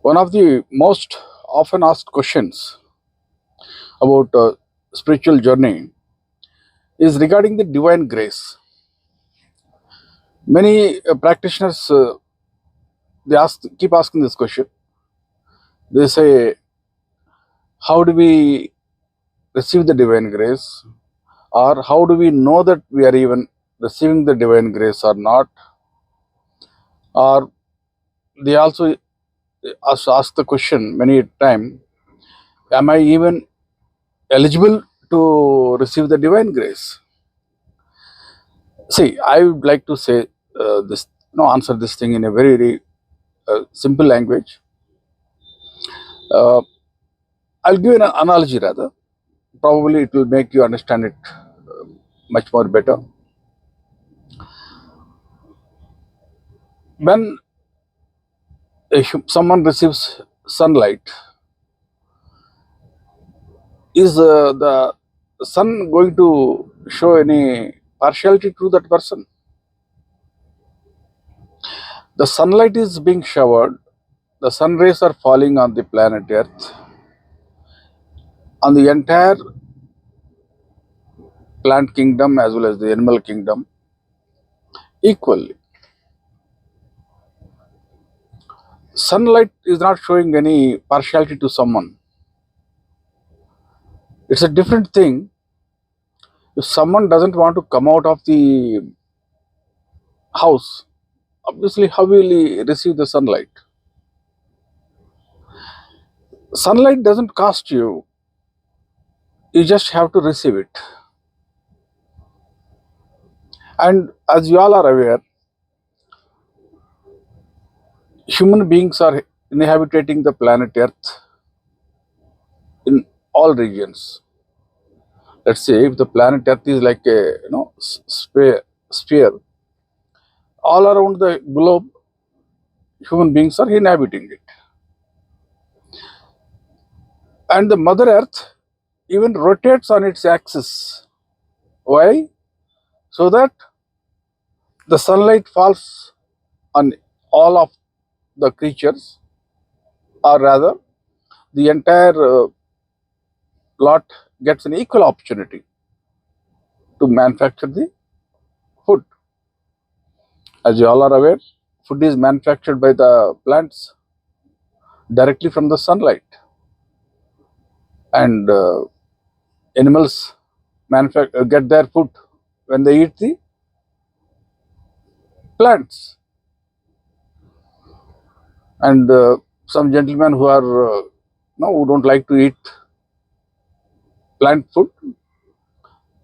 One of the most often asked questions about spiritual journey is regarding the divine grace. Many practitioners keep asking this question. They say, "How do we receive the divine grace?" Or "How do we know that we are even receiving the divine grace or not?" Or they also ask the question many time, "Am I even eligible to receive the divine grace?" See, I would like to say answer this thing in a very simple language. Uh, I'll give an analogy rather. Probably it will make you understand it much more better. When someone receives sunlight, is the sun going to show any partiality to that person? The sunlight is being showered, the sun rays are falling on the planet Earth, on the entire plant kingdom as well as the animal kingdom equally. Sunlight is not showing any partiality to someone. It's a different thing if someone doesn't want to come out of the house. Obviously, how will he receive the sunlight? Sunlight doesn't cost you, you just have to receive it. And as you all are aware, human beings are inhabiting the planet Earth in all regions. Let's say if the planet Earth is like a sphere, all around the globe, human beings are inhabiting it. And the Mother Earth even rotates on its axis. Why? So that the sunlight falls on all of the creatures, or rather, the entire lot gets an equal opportunity to manufacture the food. As you all are aware, food is manufactured by the plants directly from the sunlight, and animals get their food when they eat the plants. And some gentlemen who are who don't like to eat plant food,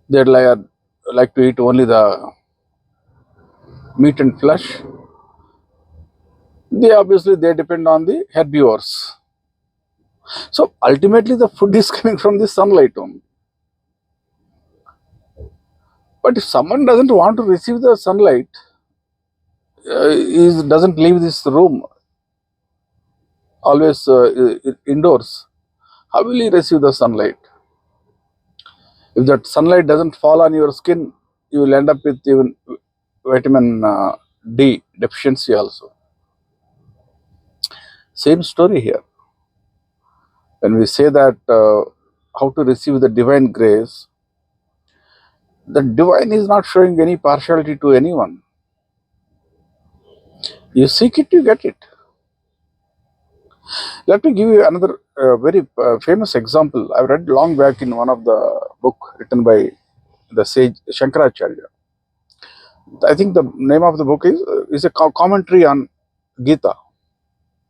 they like to eat only the meat and flesh. They depend on the herbivores. So ultimately the food is coming from the sunlight only. But if someone doesn't want to receive the sunlight, doesn't leave this room, always indoors, how will he receive the sunlight? If that sunlight doesn't fall on your skin, you will end up with even vitamin D deficiency also. Same story here. When we say that how to receive the divine grace, the divine is not showing any partiality to anyone. You seek it, you get it. Let me give you another very famous example. I read long back in one of the book written by the sage Shankaracharya. I think the name of the book is a commentary on Gita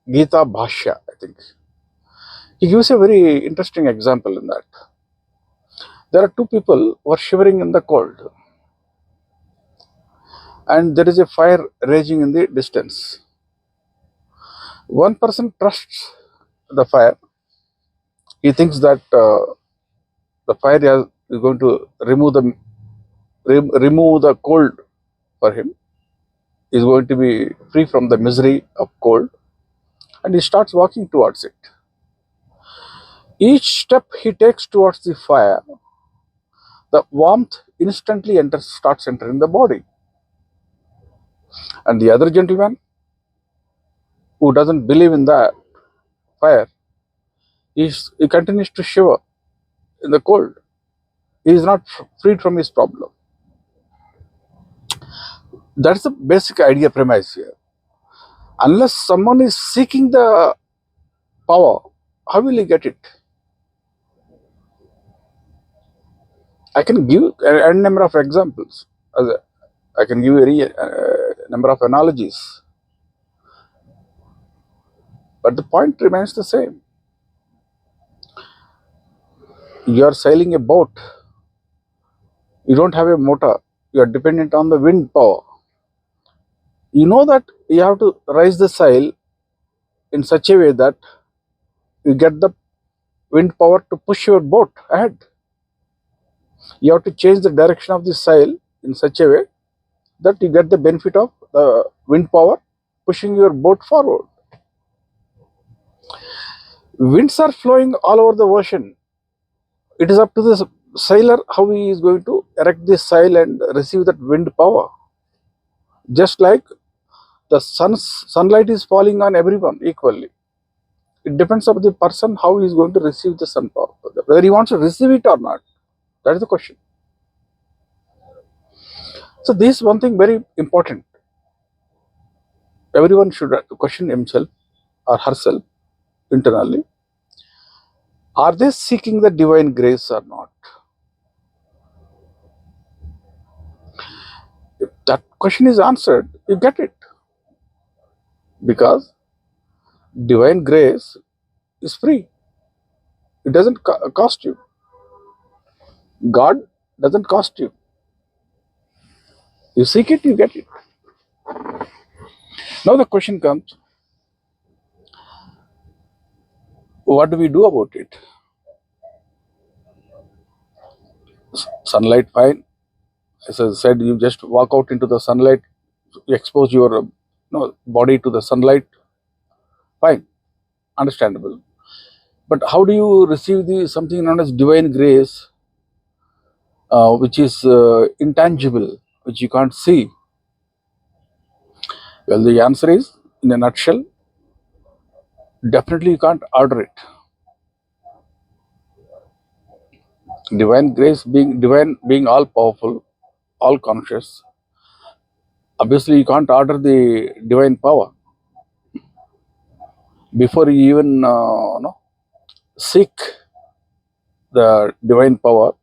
Bhashya, I think. He gives a very interesting example in that. There are two people who are shivering in the cold, and there is a fire raging in the distance. One person trusts the fire. He thinks that the fire is going to remove the cold for him. He is going to be free from the misery of cold, and he starts walking towards it. Each step he takes towards the fire, the warmth instantly starts entering the body. And the other gentleman who doesn't believe in that, fire, he continues to shiver in the cold. He is not freed from his problem. That's the basic idea premise here. Unless someone is seeking the power, how will he get it? I can give a number of examples. I can give a number of analogies. But the point remains the same. You are sailing a boat. You don't have a motor. You are dependent on the wind power. You know that you have to raise the sail in such a way that you get the wind power to push your boat ahead. You have to change the direction of the sail in such a way that you get the benefit of the wind power pushing your boat forward. Winds are flowing all over the ocean. It is up to the sailor how he is going to erect this sail and receive that wind power. Just like the sunlight is falling on everyone equally. It depends on the person how he is going to receive the sun power, whether he wants to receive it or not. That is the question. So this is one thing very important. Everyone should question himself or herself internally. Are they seeking the divine grace or not? If that question is answered, you get it. Because divine grace is free. It doesn't cost you. God doesn't cost you. You seek it, you get it. Now the question comes, what do we do about it? Sunlight, fine. As I said, you just walk out into the sunlight, you expose your body to the sunlight, fine, understandable. But how do you receive the something known as divine grace, which is intangible, which you can't see? Well, the answer is, in a nutshell, definitely you can't order it. Divine grace being all powerful, all conscious. Obviously, you can't order the divine power. Before you even seek the divine power,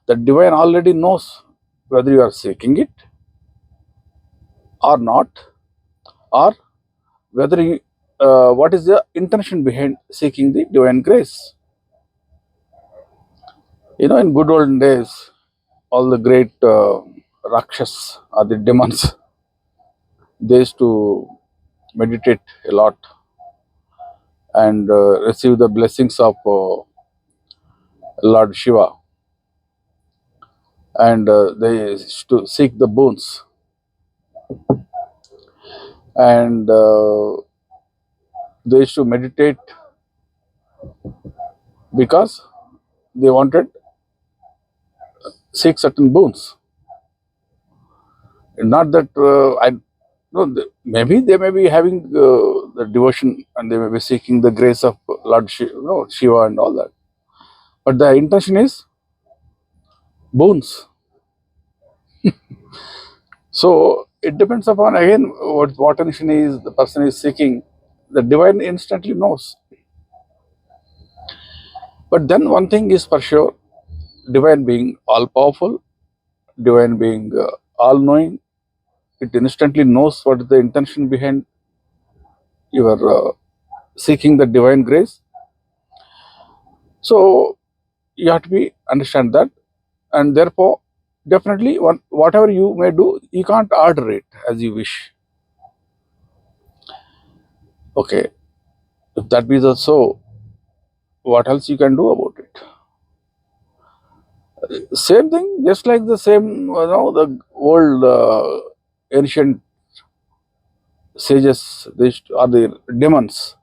the divine already knows whether you are seeking it or not, or whether you, what is the intention behind seeking the divine grace. In good olden days, all the great Rakshas or the demons, they used to meditate a lot and receive the blessings of Lord Shiva, and they used to seek the boons, and they used to meditate because they wanted seek certain boons. Not that maybe they may be having the devotion and they may be seeking the grace of Lord Shiva and all that, but the intention is boons. So it depends upon, again, what intention is the person is seeking. The divine instantly knows. But then one thing is for sure, divine being all powerful, divine being all knowing, it instantly knows what is the intention behind your seeking the divine grace. So you have to understand that, and therefore definitely whatever you may do, you can't order it as you wish. Okay, if that be so, what else you can do about it? Same thing, just like the same, the old ancient sages, or the demons,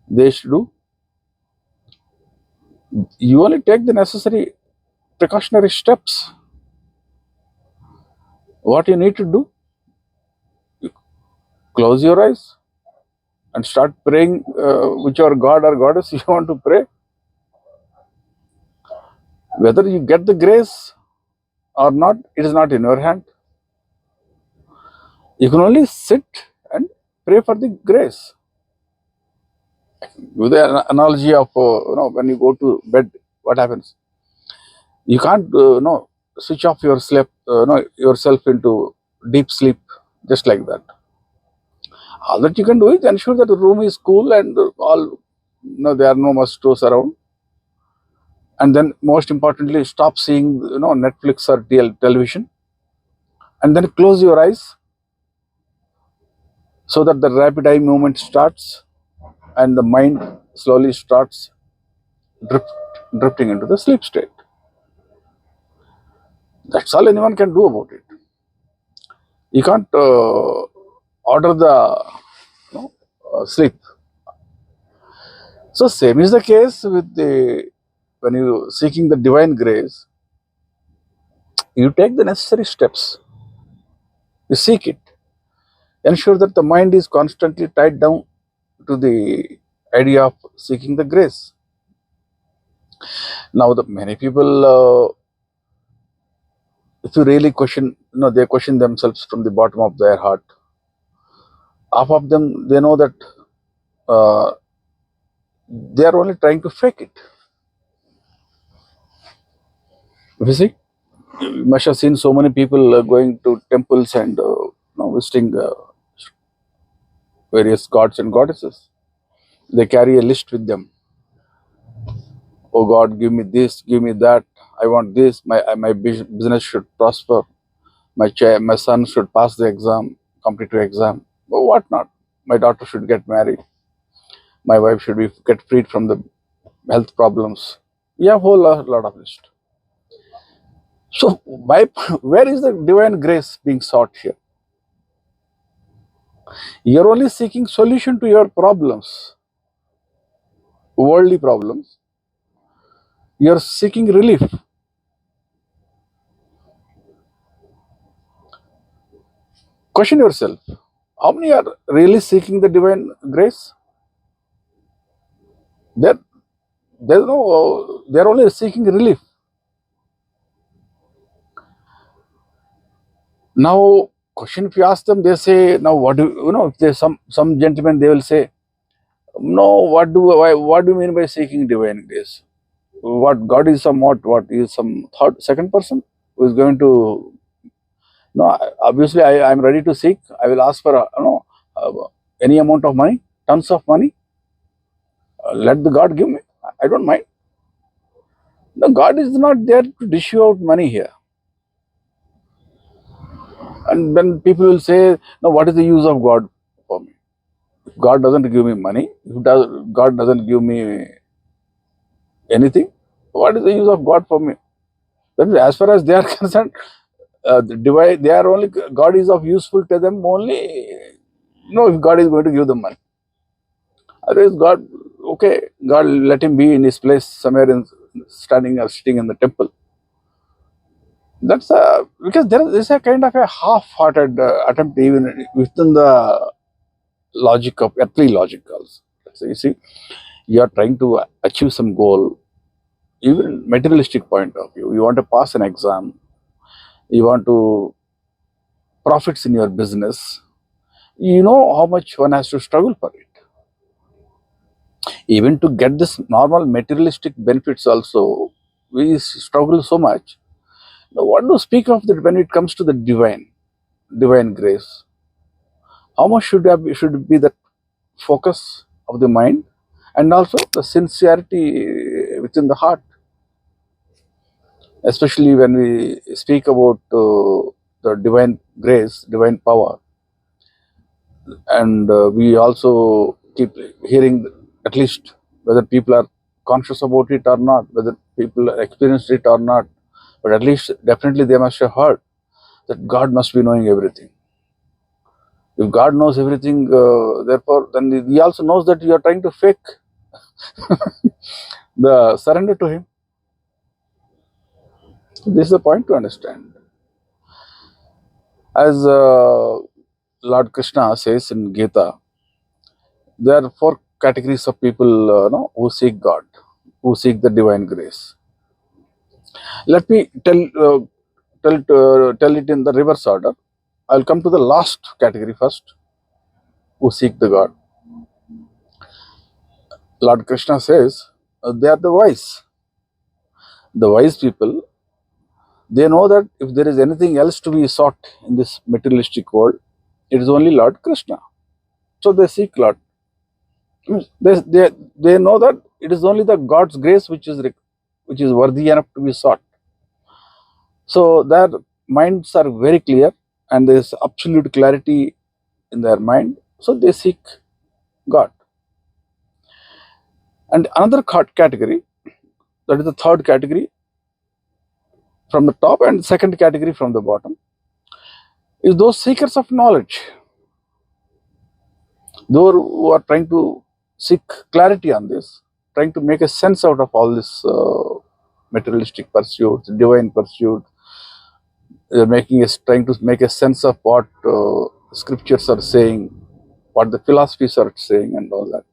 they used to do. You only take the necessary precautionary steps. What you need to do, you close your eyes, and start praying whichever God or goddess you want to pray. Whether you get the grace or not, it is not in your hand. You can only sit and pray for the grace. With the analogy of when you go to bed, what happens? You can't switch off your sleep, yourself into deep sleep just like that. All that you can do is ensure that the room is cool and all there are no mosquitoes around. And then most importantly, stop seeing Netflix or television, and then close your eyes so that the rapid eye movement starts and the mind slowly starts drifting into the sleep state. That's all anyone can do about it. You can't order the sleep. So same is the case with when you seeking the divine grace, you take the necessary steps. You seek it. Ensure that the mind is constantly tied down to the idea of seeking the grace. Now, the many people, if you really question, they question themselves from the bottom of their heart. Half of them, they know that they are only trying to fake it. You see, you must have seen so many people going to temples and visiting various gods and goddesses. They carry a list with them. Oh God, give me this, give me that. I want this. My business should prosper. My son should pass the exam, complete the exam. But what not? My daughter should get married. My wife should get freed from the health problems. We have a whole lot of list. So, where is the divine grace being sought here? You're only seeking solution to your problems, worldly problems. You're seeking relief. Question yourself: how many are really seeking the divine grace? They're they're only seeking relief. Now, question if you ask them, they say, now what do if there's some gentlemen, they will say, no, what do you mean by seeking divine grace? What God is what is some second person who is going to no, obviously I'm ready to seek. I will ask for uh, any amount of money, tons of money. Let the God give me. I don't mind. No, God is not there to dish you out money here. And then people will say, no, what is the use of God for me? If God doesn't give me money, God doesn't give me anything, what is the use of God for me? That is, as far as they are concerned, they are only, God is of useful to them only, if God is going to give them money. Otherwise, God, okay, God let him be in his place somewhere standing or sitting in the temple. That's because there is a kind of a half-hearted attempt even within the logic of earthly logic also. So you see, you are trying to achieve some goal, even materialistic point of view. You want to pass an exam, you want to profits in your business. You know how much one has to struggle for it. Even to get this normal materialistic benefits also, we struggle so much. Now, what to speak of that when it comes to the divine grace? How much should be the focus of the mind, and also the sincerity within the heart, especially when we speak about the divine grace, divine power, and we also keep hearing, at least whether people are conscious about it or not, whether people experienced it or not, but at least definitely they must have heard that God must be knowing everything. If God knows everything, therefore, then He also knows that you are trying to fake the surrender to Him. This is the point to understand. As Lord Krishna says in Gita, There are four categories of people who seek God, who seek the divine grace. Let me tell it in the reverse order. I'll come to the last category first, who seek the God. Lord Krishna says they are the wise. The wise people, they know that if there is anything else to be sought in this materialistic world, it is only Lord Krishna. So they seek Lord. They know that it is only the God's grace which is worthy enough to be sought. So their minds are very clear and there is absolute clarity in their mind. So they seek God. And another category, that is the third category from the top, and second category from the bottom, is those seekers of knowledge. Those who are trying to seek clarity on this, trying to make a sense out of all this materialistic pursuits, divine pursuit. They're trying to make a sense of what scriptures are saying, what the philosophies are saying, and all that.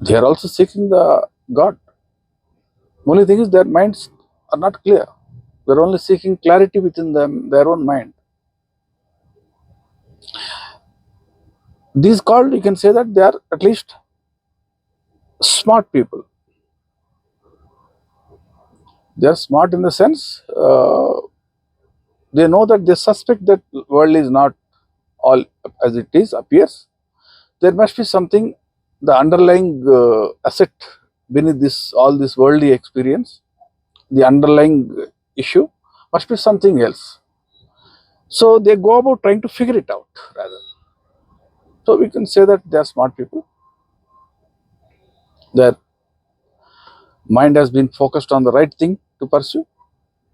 They are also seeking the God. Only thing is their minds are not clear. They're only seeking clarity within them, their own mind. These called, you can say that they are at least smart people. They are smart in the sense they know that they suspect that world is not all as it is appears. There must be something, the underlying asset beneath all this worldly experience, the underlying issue must be something else. So they go about trying to figure it out rather. So we can say that they are smart people. Their mind has been focused on the right thing to pursue.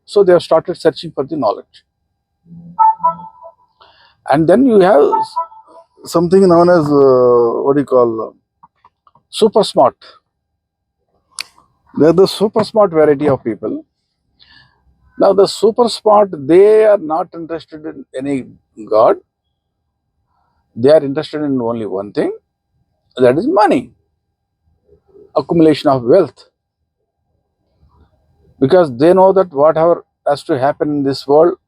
So they have started searching for the knowledge. And then you have something known as what do you call super smart. They are the super smart variety of people. Now the super smart, they are not interested in any God. They are interested in only one thing, that is money, accumulation of wealth. Because they know that whatever has to happen in this world,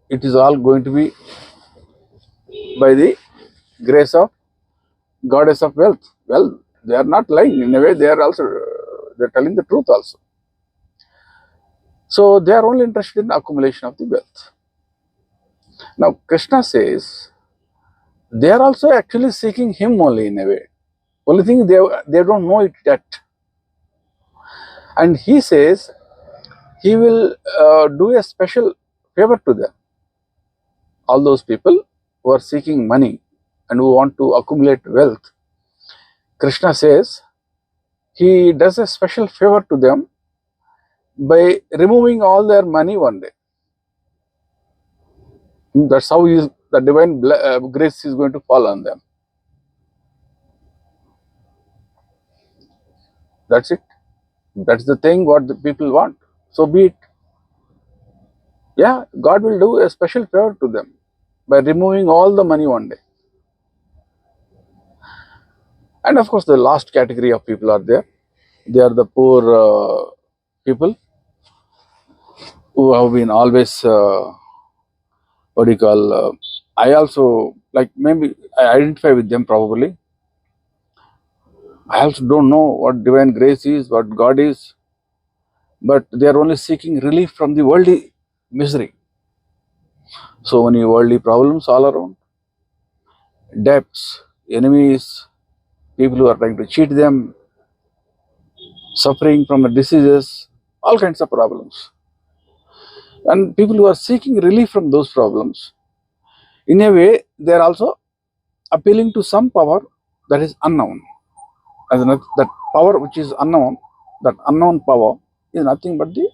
it is all going to be by the grace of goddess of wealth. Well, they are not lying. In a way, they are also they're telling the truth also. So they are only interested in accumulation of the wealth. Now Krishna says they are also actually seeking him only in a way. Only thing they don't know it yet. And he says he will do a special favor to them. All those people who are seeking money and who want to accumulate wealth, Krishna says he does a special favor to them by removing all their money one day. That's how the divine grace is going to fall on them. That's it. That's the thing what the people want. So be it. Yeah, God will do a special favor to them by removing all the money one day. And of course, the last category of people are there. They are the poor people who have been always, what do you call, I also, like maybe I identify with them probably. I also don't know what divine grace is, what God is, but they are only seeking relief from the worldly misery. So many worldly problems all around, debts, enemies, people who are trying to cheat them, suffering from the diseases, all kinds of problems. And people who are seeking relief from those problems, in a way, they are also appealing to some power that is unknown. As that power which is unknown, that unknown power is nothing but the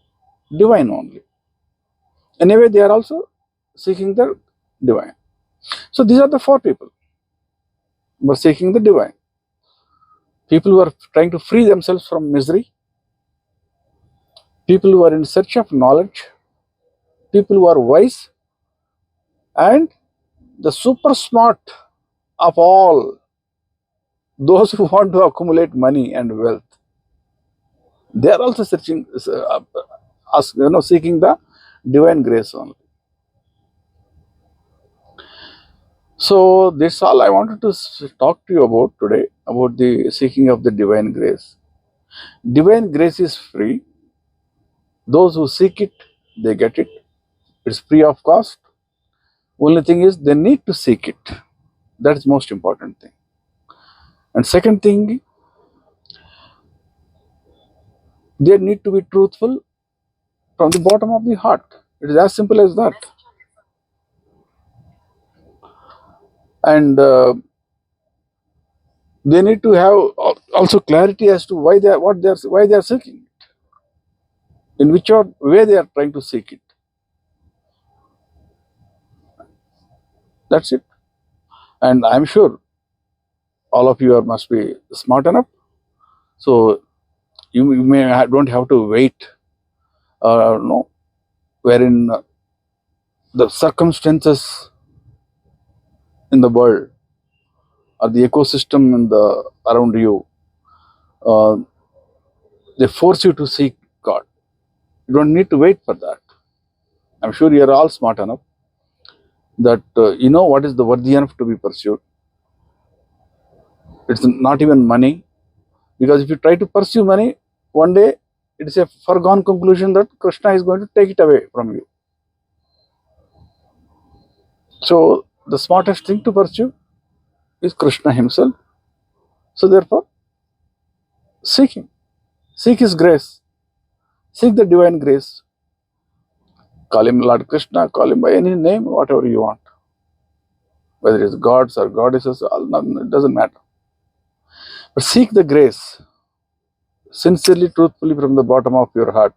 divine only. Anyway, they are also seeking the divine. So these are the four people who are seeking the divine. People who are trying to free themselves from misery, people who are in search of knowledge, people who are wise, and the super smart of all those who want to accumulate money and wealth, they are also searching, seeking the divine grace only. So this all I wanted to talk to you about today, about the seeking of the divine grace. Divine grace is free. Those who seek it, they get it. It's free of cost. Only thing is they need to seek it. That's most important thing. And second thing, they need to be truthful from the bottom of the heart. It is as simple as that. And they need to have also clarity as to why they are seeking it, in which way they are trying to seek it. That's it. And I'm sure all of you must be smart enough, so you don't have to wait. No, wherein the circumstances in the world or the ecosystem in the around you, uh, they force you to seek God. You don't need to wait for that. I'm sure you are all smart enough that you know what is the worthy enough to be pursued. It's not even money, because if you try to pursue money, one day it is a foregone conclusion that Krishna is going to take it away from you. So the smartest thing to pursue is Krishna himself. So therefore, seek him. Seek his grace. Seek the divine grace. Call him Lord Krishna, call him by any name, whatever you want. Whether it's gods or goddesses, it doesn't matter. But seek the grace sincerely, truthfully from the bottom of your heart,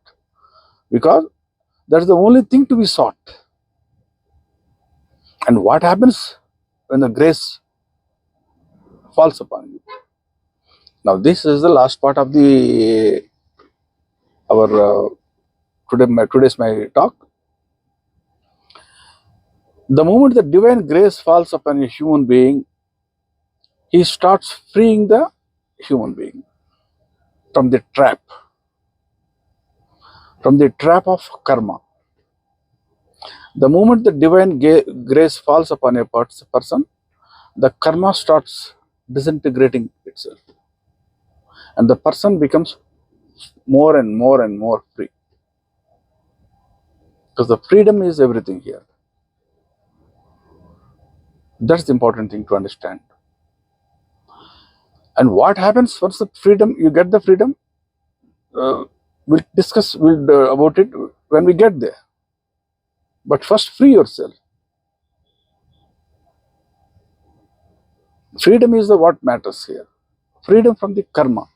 because that's the only thing to be sought. And what happens when the grace falls upon you? Now, this is the last part of the our today's my talk. The moment the divine grace falls upon a human being, he starts freeing the human being from the trap of karma. The moment the divine grace falls upon a person, the karma starts disintegrating itself, and the person becomes more and more and more free. Because the freedom is everything here. That's the important thing to understand. And what happens once the freedom, you get the freedom, we'll discuss about it when we get there. But first, free yourself. Freedom is what matters here. Freedom from the karma.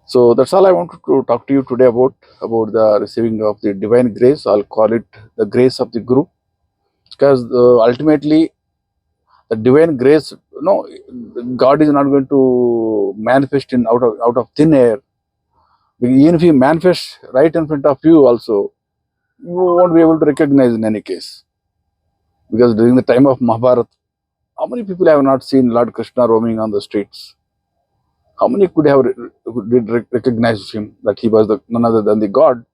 So that's all I wanted to talk to you today about the receiving of the divine grace. I'll call it the grace of the Guru, because ultimately the divine grace, no, God is not going to manifest out of thin air. Even if He manifests right in front of you, also you won't be able to recognize in any case, because during the time of Mahabharata, how many people have not seen Lord Krishna roaming on the streets? How many could recognize him, that he was none other than the God?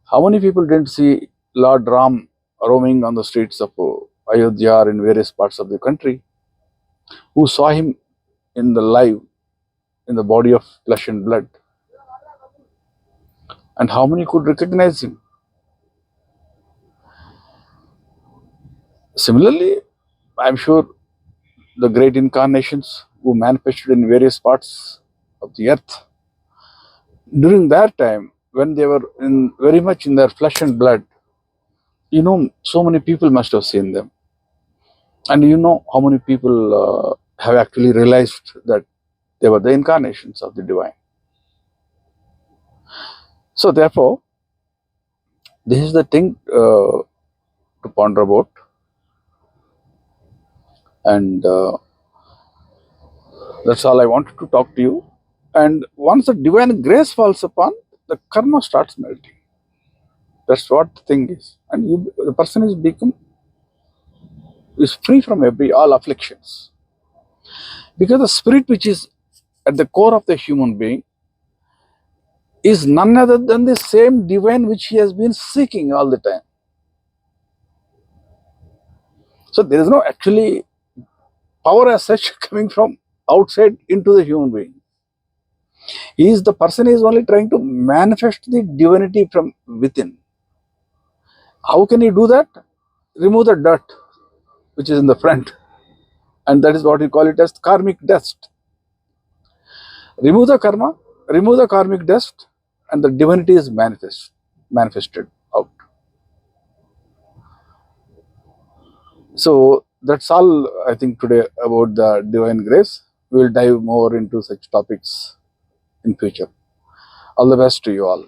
How many people didn't see Lord Ram roaming on the streets of Ayodhya or in various parts of the country? Who saw him in the live, in the body of flesh and blood? And how many could recognize him? Similarly, I'm sure the great incarnations who manifested in various parts of the earth, during that time, when they were very much in their flesh and blood, so many people must have seen them. And how many people have actually realized that they were the incarnations of the divine. So therefore, this is the thing to ponder about. And that's all I wanted to talk to you. And once the divine grace falls upon, the karma starts melting. That's what the thing is. And the person is become is free from all afflictions. Because the spirit which is at the core of the human being is none other than the same divine which he has been seeking all the time. So there is no actually power as such coming from outside into the human being. The person is only trying to manifest the divinity from within. How can he do that? Remove the dirt which is in the front, and that is what we call it as karmic dust. Remove the karma, remove the karmic dust, and the divinity is manifested out. So that's all I think today about the divine grace. We will dive more into such topics in future. All the best to you all.